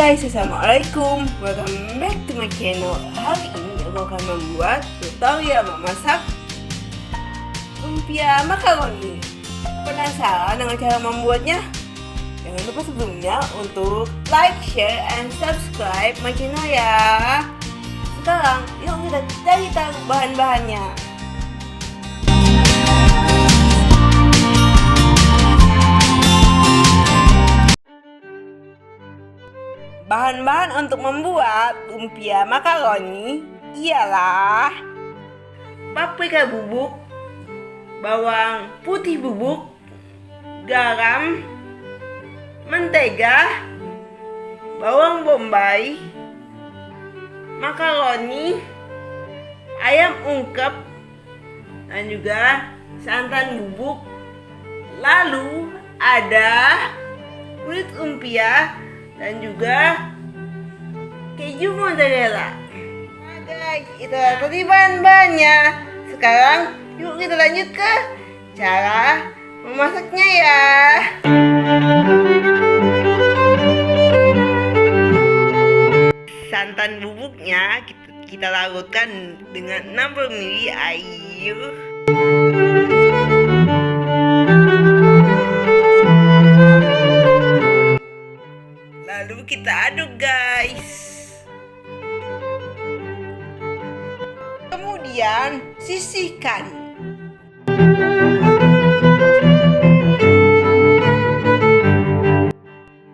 guys, assalamualaikum. Welcome back to my channel. Hari ini aku akan membuat tutorial memasak lumpia makaroni. Penasaran dengan cara membuatnya? Jangan lupa sebelumnya untuk like, share, and subscribe my channel ya. Sekarang yuk kita cari tahu bahan-bahannya. Bahan-bahan untuk membuat lumpia makaroni ialah paprika bubuk, bawang putih bubuk, garam, mentega, bawang bombay, makaroni, ayam ungkep, dan juga santan bubuk. Lalu ada kulit lumpia dan juga keju mozzarella. Nah guys, itu tadi bahan-bahannya. Sekarang yuk kita lanjut ke cara memasaknya ya. Santan bubuknya kita larutkan dengan 60 ml air. Lalu kita aduk guys. Kemudian sisihkan.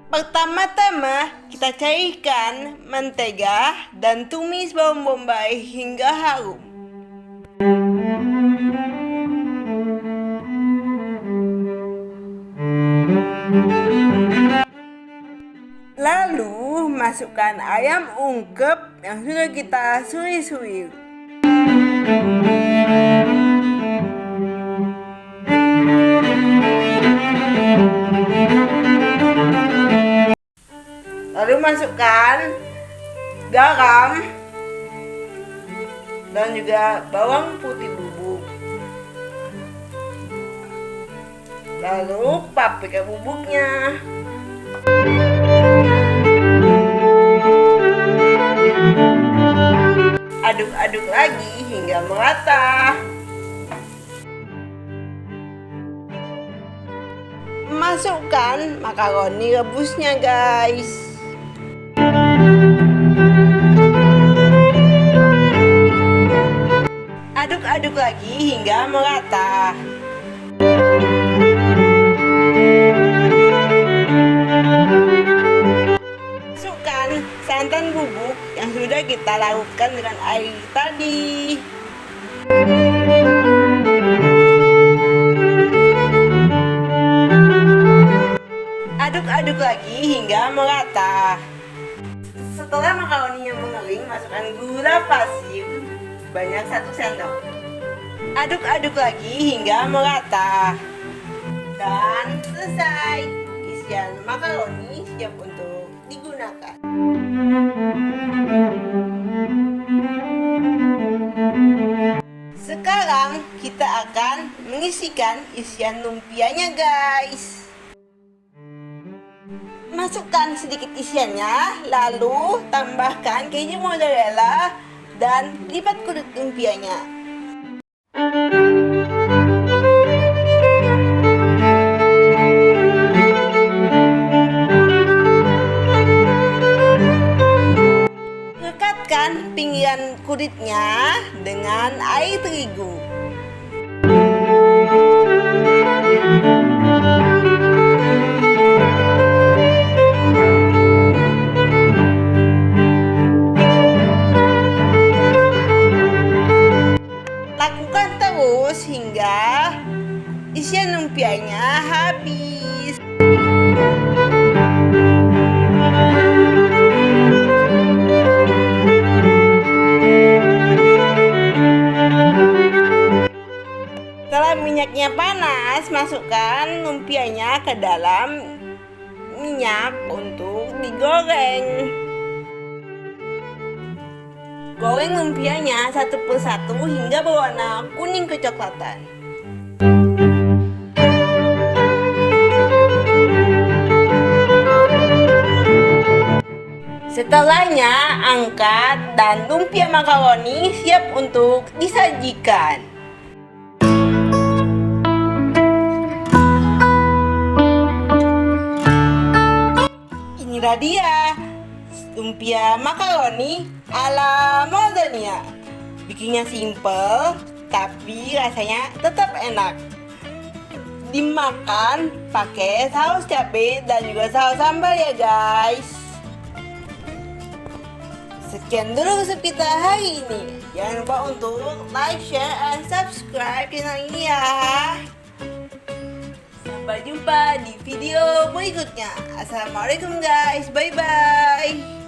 Pertama-tama kita cairkan mentega dan tumis bawang bombay hingga harum. Lalu masukkan ayam ungkep yang sudah kita suir-suir. Lalu masukkan garam dan juga bawang putih bubuk. Lalu paprika bubuknya. Aduk-aduk lagi hingga merata. Masukkan makaroni rebusnya guys. Aduk-aduk lagi hingga merata. Masukkan santan bubuk yang sudah kita larutkan dengan air tadi. Aduk-aduk lagi hingga merata. Setelah makaroninya mengering, masukkan gula pasir banyak 1 sendok. Aduk-aduk lagi hingga merata. Dan selesai. Isian makaroni siap untuk digunakan. Sekarang kita akan mengisikan isian lumpianya guys. Masukkan sedikit isiannya, lalu tambahkan keju mozzarella dan lipat kulit lumpianya. Rekatkan pinggiran kulitnya dengan air terigu. Lakukan terus hingga isian lumpianya habis. Setelah minyaknya panas, masukkan lumpianya ke dalam minyak untuk digoreng. Goreng lumpianya satu persatu hingga berwarna kuning kecoklatan. Setelahnya, angkat dan lumpia makaroni siap untuk disajikan. Inilah dia lumpia makaroni ala Moldenia. Bikinnya simple, tapi rasanya tetap enak. Dimakan pakai saus cabai dan juga saus sambal ya guys. Sekian dulu resep kita hari ini. Jangan lupa untuk like, share, and subscribe channel ini ya. Sampai jumpa di video berikutnya. Assalamualaikum guys, bye bye.